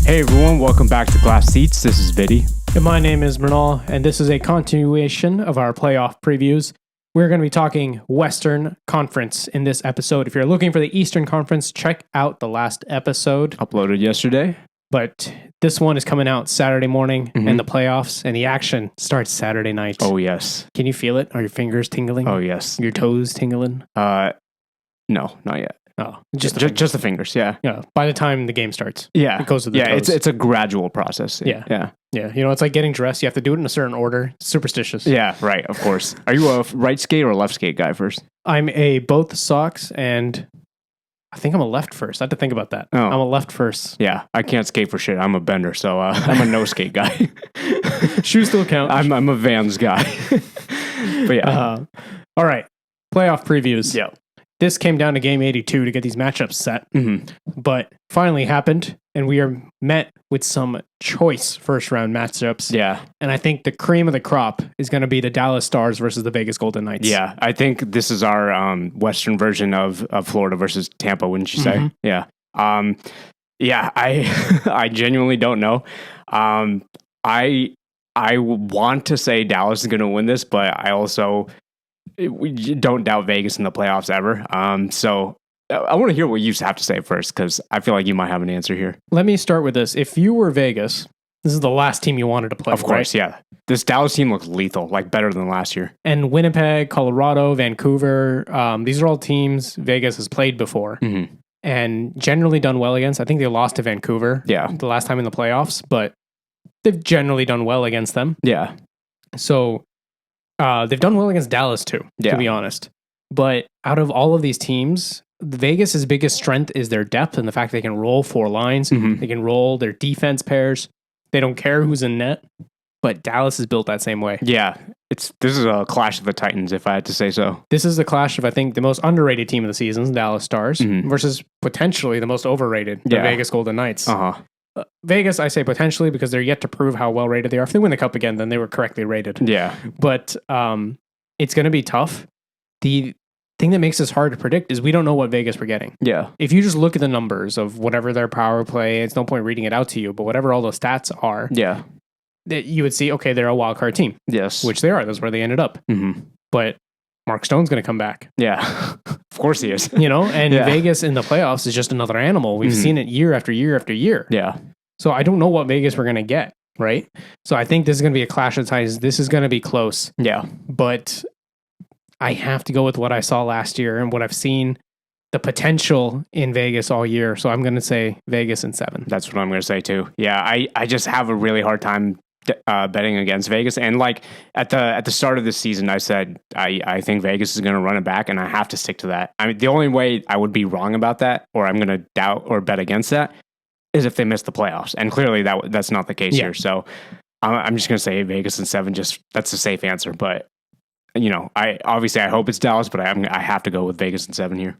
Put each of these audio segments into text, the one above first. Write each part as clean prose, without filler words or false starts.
Hey everyone, welcome back to Glass Seats. This is Viddy. And my name is Mrinal, and this is a continuation of our playoff previews. We're going to be talking Western Conference in this episode. If you're looking for the Eastern Conference, check out the last episode. Uploaded yesterday. But this one is coming out Saturday morning, and the playoffs, and the action starts Saturday night. Oh, yes. Can you feel it? Are your fingers tingling? Oh, yes. Your toes tingling? No, not yet. Oh, Just the fingers, yeah. Yeah. By the time the game starts. Yeah. It goes to the toes. It's a gradual process. Yeah. Yeah. Yeah. You know, it's like getting dressed. You have to do it in a certain order. Superstitious. Yeah, right, of course. Are you a right skate or a left skate guy first? I'm a both socks and I think I'm a left first. I have to think about that. Oh. I'm a left first. Yeah, I can't skate for shit. I'm a bender, so I'm a no skate guy. Shoes still count. I'm a Vans guy. But yeah. All right. Playoff previews. Yeah. This came down to game 82 to get these matchups set, but finally happened, and we are met with some choice first round matchups. Yeah. And I think the cream of the crop is going to be the Dallas Stars versus the Vegas Golden Knights. Yeah, I think this is our Western version of Florida versus Tampa, wouldn't you say? Yeah. Yeah, I genuinely don't know. I want to say Dallas is going to win this, but I also don't doubt Vegas in the playoffs ever. So I want to hear what you have to say first, because I feel like you might have an answer here. Let me start with this. If you were Vegas, this is the last team you wanted to play. Of course, right? yeah. This Dallas team looks lethal, like better than last year. And Winnipeg, Colorado, Vancouver, these are all teams Vegas has played before and generally done well against. I think they lost to Vancouver the last time in the playoffs, but they've generally done well against them. Yeah. So they've done well against Dallas too, to be honest. But out of all of these teams, Vegas's biggest strength is their depth and the fact they can roll four lines. They can roll their defense pairs. They don't care who's in net. But Dallas is built that same way. Yeah. This is a clash of the Titans, if I had to say so. This is the clash of, I think, the most underrated team of the season, Dallas Stars, versus potentially the most overrated, the Vegas Golden Knights. Vegas, I say potentially because they're yet to prove how well rated they are. If they win the cup again, then they were correctly rated. Yeah. But it's going to be tough. The thing that makes this hard to predict is we don't know what Vegas we're getting. Yeah. If you just look at the numbers of whatever their power play, it's no point reading it out to you, but whatever all those stats are, that you would see, okay, they're a wild card team. Yes. Which they are. That's where they ended up. But Mark Stone's going to come back. Yeah. Of course he is. You know, and Vegas in the playoffs is just another animal. We've seen it year after year after year. Yeah. So I don't know what Vegas we're going to get, right? So I think this is going to be a clash of titans. This is going to be close. Yeah. But I have to go with what I saw last year and what I've seen the potential in Vegas all year. So I'm going to say Vegas in 7. That's what I'm going to say too. Yeah. I just have a really hard time betting against Vegas. And like at the start of this season, I said, I think Vegas is going to run it back, and I have to stick to that. I mean, the only way I would be wrong about that, or I'm going to doubt or bet against that, is if they miss the playoffs. And clearly that's not the case here. So I'm just going to say Vegas in 7. Just that's a safe answer. But you know, I hope it's Dallas, but I have to go with Vegas in 7 here.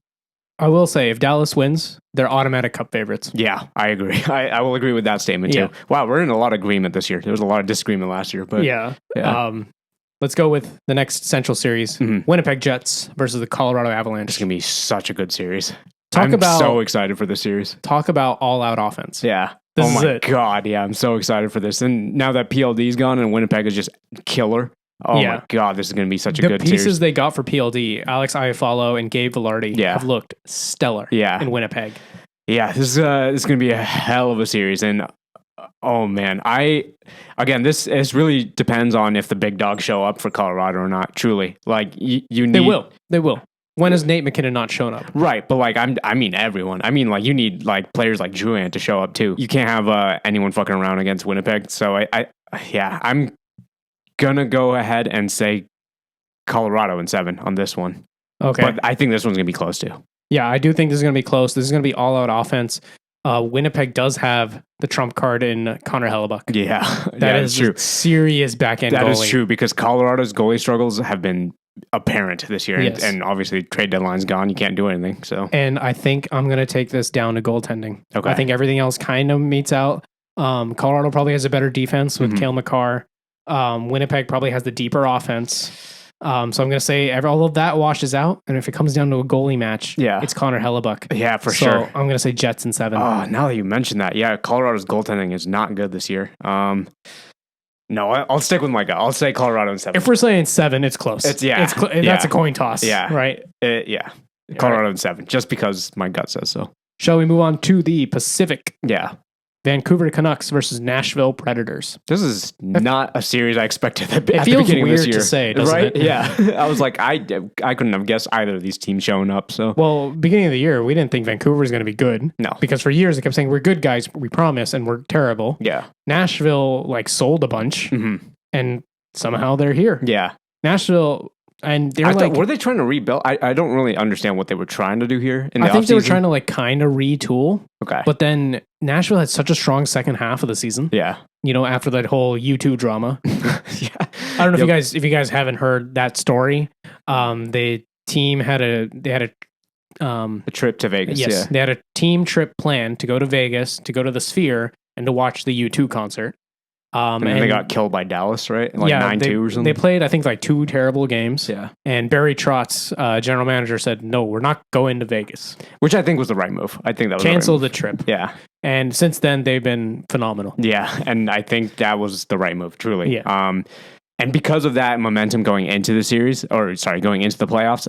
I will say, if Dallas wins, they're automatic cup favorites. Yeah, I agree. I will agree with that statement too. Wow, we're in a lot of agreement this year. There was a lot of disagreement last year, but let's go with the next Central Series: Winnipeg Jets versus the Colorado Avalanche. It's gonna be such a good series. I'm so excited for this series. Talk about all-out offense. Yeah. This oh is my it. God, yeah, I'm so excited for this. And now that PLD's gone and Winnipeg is just killer. Oh my God, this is going to be such a good series. The pieces they got for PLD, Alex Iafallo and Gabe Vilardi, have looked stellar in Winnipeg. Yeah, this is going to be a hell of a series. And oh man, this really depends on if the big dogs show up for Colorado or not. Truly, like you need. They will. When has Nate McKinnon not shown up? Right, but like I mean everyone. I mean, like you need like players like Drouin to show up too. You can't have anyone fucking around against Winnipeg. So I'm gonna go ahead and say Colorado in 7 on this one. Okay, but I think this one's gonna be close too. Yeah, I do think this is gonna be close. This is gonna be all out offense. Winnipeg does have the trump card in Connor Hellebuck. Yeah, that is true. Serious back end. That goalie. is true because Colorado's goalie struggles have been apparent this year, and obviously trade deadline's gone. You can't do anything. So, and I think I'm going to take this down to goaltending. Okay, I think everything else kind of meets out. Colorado probably has a better defense with Cale Makar. Winnipeg probably has the deeper offense. So I'm going to say all of that washes out. And if it comes down to a goalie match, it's Connor Hellebuck. Yeah, for sure. I'm going to say Jets in 7. Oh, now that you mentioned that, yeah, Colorado's goaltending is not good this year. No, I'll stick with my gut. I'll say Colorado in 7. If we're saying 7, it's close. That's a coin toss. Yeah. Right? Colorado in 7, just because my gut says so. Shall we move on to the Pacific? Yeah. Vancouver Canucks versus Nashville Predators. This is not a series I expected at the beginning of this year. It feels weird to say, doesn't right? it? Yeah. I was like, I couldn't have guessed either of these teams showing up. So, well, beginning of the year, we didn't think Vancouver was going to be good. No. Because for years, they kept saying, we're good guys, we promise, and we're terrible. Yeah. Nashville, sold a bunch, and somehow they're here. Yeah. Nashville... And they're were they trying to rebuild? I don't really understand what they were trying to do here. I think they were trying to kind of retool. Okay. But then Nashville had such a strong second half of the season. Yeah. After that whole U2 drama. Yeah. I don't know if you guys haven't heard that story. The team had a trip to Vegas. Yes. Yeah. They had a team trip planned to go to Vegas, to go to the Sphere, and to watch the U2 concert. And they got killed by Dallas, right? 9-2 or something. They played, I think, 2 terrible games. Yeah. And Barry Trotz, general manager, said, no, we're not going to Vegas. Which I think was the right move. I think that was Cancel the trip. Yeah. And since then, they've been phenomenal. Yeah. And I think that was the right move, truly. Yeah. And because of that momentum going into the series, going into the playoffs,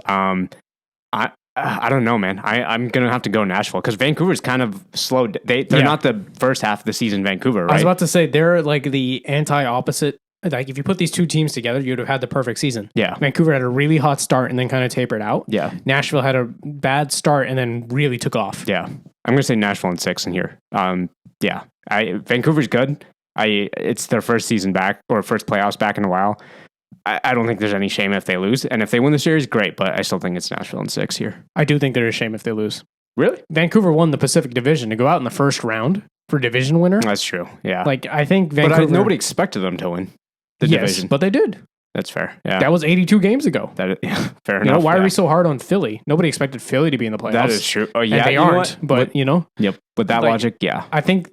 I don't know, man. I'm going to have to go Nashville because Vancouver's kind of slowed. They're not the first half of the season Vancouver, right? I was about to say, they're the anti-opposite. If you put these two teams together, you'd have had the perfect season. Yeah. Vancouver had a really hot start and then kind of tapered out. Yeah. Nashville had a bad start and then really took off. Yeah. I'm going to say Nashville in 6 in here. Yeah. Vancouver's good. It's their first season back or first playoffs back in a while. I don't think there's any shame if they lose. And if they win the series, great. But I still think it's Nashville in 6 here. I do think there is shame if they lose. Really? Vancouver won the Pacific Division to go out in the first round for division winner. That's true. Yeah. I think Vancouver... But nobody expected them to win the division. But they did. That's fair. Yeah. That was 82 games ago. Fair enough. Why are we so hard on Philly? Nobody expected Philly to be in the playoffs. That is true. Oh, yeah. And they aren't. But. Yep. With that logic, yeah. I think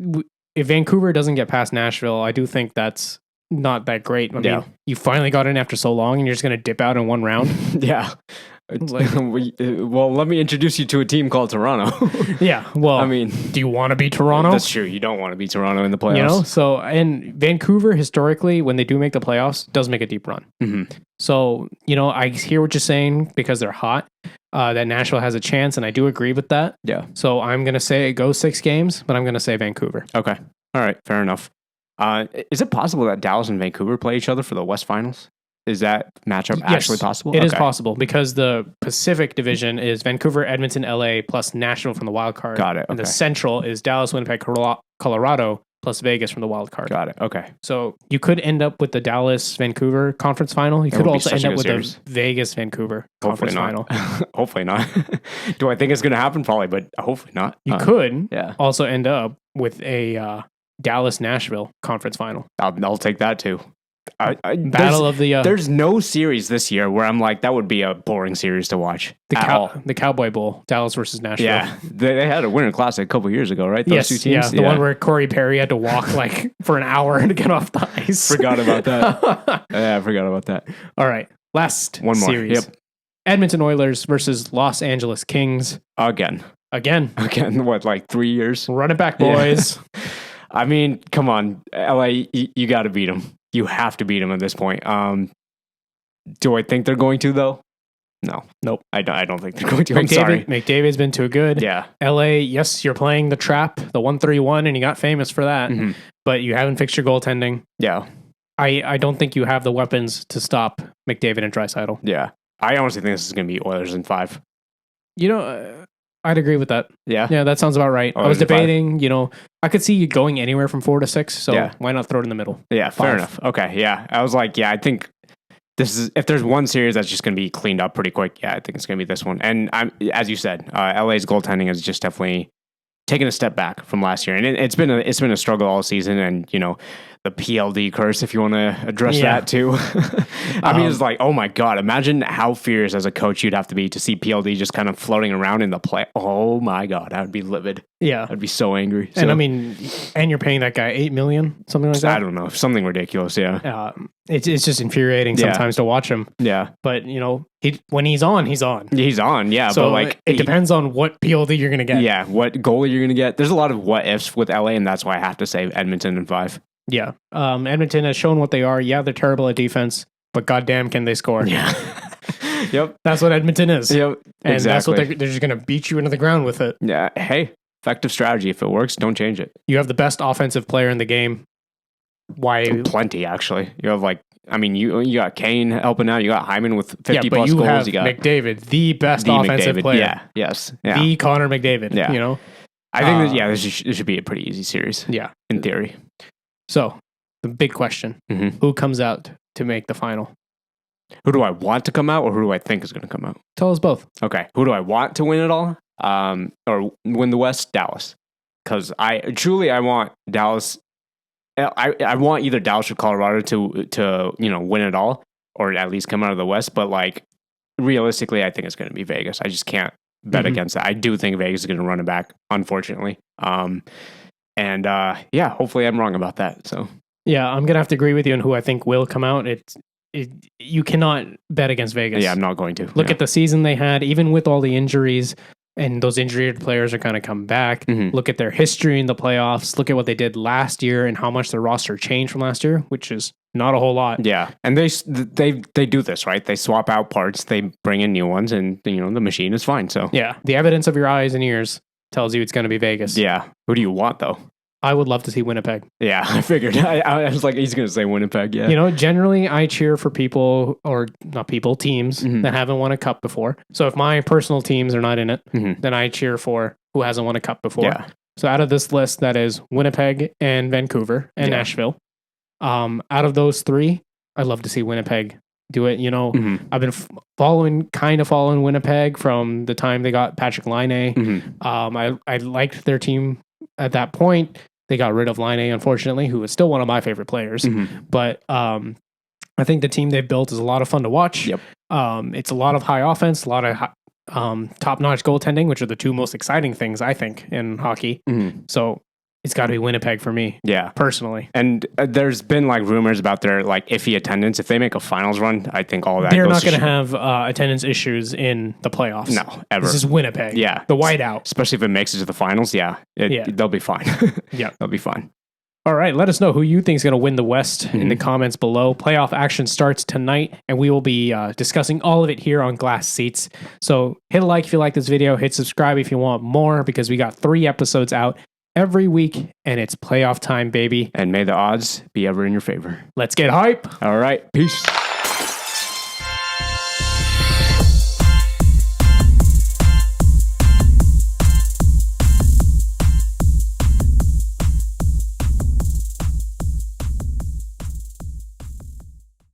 if Vancouver doesn't get past Nashville, I do think that's not that great. I mean, you finally got in after so long and you're just going to dip out in one round. Yeah. Well, let me introduce you to a team called Toronto. Yeah. Well, I mean, do you want to be Toronto? That's true. You don't want to be Toronto in the playoffs. So, and Vancouver historically, when they do make the playoffs, does make a deep run. Mm-hmm. So, I hear what you're saying because they're hot, that Nashville has a chance. And I do agree with that. Yeah. So I'm going to say it goes 6 games, but I'm going to say Vancouver. Okay. All right. Fair enough. Is it possible that Dallas and Vancouver play each other for the West Finals? Is that matchup actually possible? It is possible because the Pacific Division is Vancouver, Edmonton, LA, plus Nashville from the wild card. Got it. Okay. And the Central is Dallas, Winnipeg, Colorado, plus Vegas from the wild card. Got it. Okay. So you could end up with the Dallas-Vancouver conference final. You could also end up with the Vegas-Vancouver conference final. Hopefully not. Do I think it's going to happen? Probably, but hopefully not. You could also end up with a Dallas-Nashville conference final. I'll take that too. Battle of the... there's no series this year where I'm like, that would be a boring series to watch. The Cowboy Bowl, Dallas versus Nashville. Yeah, they had a Winter Classic a couple years ago, right? Those two teams. Yeah, the one where Corey Perry had to walk for an hour to get off the ice. Forgot about that. Yeah, I forgot about that. All right, last one more series. Yep. Edmonton Oilers versus Los Angeles Kings. Again. What, 3 years? Run it back, boys. Yeah. I mean, come on, LA, you got to beat them. You have to beat them at this point. Do I think they're going to, though? No. Nope. I don't think they're going to. I'm sorry. McDavid's been too good. Yeah. LA, yes, you're playing the trap, the 1-3-1, and you got famous for that. Mm-hmm. But you haven't fixed your goaltending. Yeah. I don't think you have the weapons to stop McDavid and Draisaitl. Yeah. I honestly think this is going to be Oilers in 5. I'd agree with that. Yeah. Yeah, that sounds about right. I was debating, I could see you going anywhere from 4 to 6, so why not throw it in the middle? Yeah, 5. Fair enough. Okay, yeah. I was like, I think if there's one series that's just going to be cleaned up pretty quick, I think it's going to be this one. And as you said, LA's goaltending has just definitely taken a step back from last year. And it's been a struggle all season. And, the PLD curse, if you want to address that too. I mean, it's like, oh my God, imagine how furious as a coach you'd have to be to see PLD just kind of floating around in the play. Oh my God, I would be livid. Yeah. I'd be so angry. And I mean, and you're paying that guy $8 million, something like that. I don't know, something ridiculous. Yeah. It's just infuriating sometimes to watch him. Yeah. But when he's on, he's on. He's on. Yeah. So but like, it depends on what PLD you're going to get. Yeah. What goalie you're going to get. There's a lot of what ifs with LA, and that's why I have to say Edmonton in 5. Yeah. Edmonton has shown what they are. Yeah, they're terrible at defense, but goddamn, can they score? Yeah. Yep. That's what Edmonton is. Yep. And exactly. that's what they're just going to beat you into the ground with it. Yeah. Hey, effective strategy. If it works, don't change it. You have the best offensive player in the game. Why? Plenty, actually. You have you got Kane helping out. You got Hyman with 50 plus you goals. Have you got McDavid, the best offensive player. Yeah. Yes. Yeah. The Connor McDavid. Yeah. I think this should be a pretty easy series. Yeah. In theory. So the big question: who comes out to make the final? Who do I want to come out, or who do I think is going to come out? Tell us both. Okay. Who do I want to win it all? Or win the West? Dallas. Because I want Dallas. I want either Dallas or Colorado to win it all, or at least come out of the West. But like realistically, I think it's going to be Vegas. I just can't bet against that. I do think Vegas is going to run it back, unfortunately. Hopefully I'm wrong about that. So yeah, I'm gonna have to agree with you on who I think will come out. You cannot bet against Vegas. Yeah, I'm not going to. Look at the season they had, even with all the injuries, and those injured players are going to come back. Look at their history in the playoffs. Look at what they did last year and how much their roster changed from last year, which is not a whole lot. Yeah, and they do this, right? They swap out parts, they bring in new ones, and the machine is fine. So yeah, the evidence of your eyes and ears tells you it's going to be Vegas. Yeah. Who do you want though? I would love to see Winnipeg. Yeah, I figured. I was like, he's going to say Winnipeg. Yeah. Generally I cheer for people, or not people, teams that haven't won a cup before. So if my personal teams are not in it, then I cheer for who hasn't won a cup before. Yeah. So out of this list, that is Winnipeg and Vancouver and Nashville. Out of those 3, I'd love to see Winnipeg do it. I've been following Winnipeg from the time they got Patrick Laine. I liked their team at that point. They got rid of Laine, unfortunately, who is still one of my favorite players. But I think the team they've built is a lot of fun to watch. Yep. It's a lot of high offense, a lot of top-notch goaltending, which are the 2 most exciting things, I think, in hockey. So it's got to be Winnipeg for me. Yeah. Personally. And there's been like rumors about their like iffy attendance. If they make a finals run, I think all that they're goes not going to have attendance issues in the playoffs. No, ever. This is Winnipeg. Yeah. The whiteout. Especially if it makes it to the finals. Yeah. They'll be fine. Yeah. They'll be fine. All right. Let us know who you think is going to win the West in the comments below. Playoff action starts tonight, and we will be discussing all of it here on Glass Seats. So hit a like if you like this video. Hit subscribe if you want more, because we got 3 episodes out every week, and it's playoff time, baby. And may the odds be ever in your favor. Let's get hype. All right. Peace.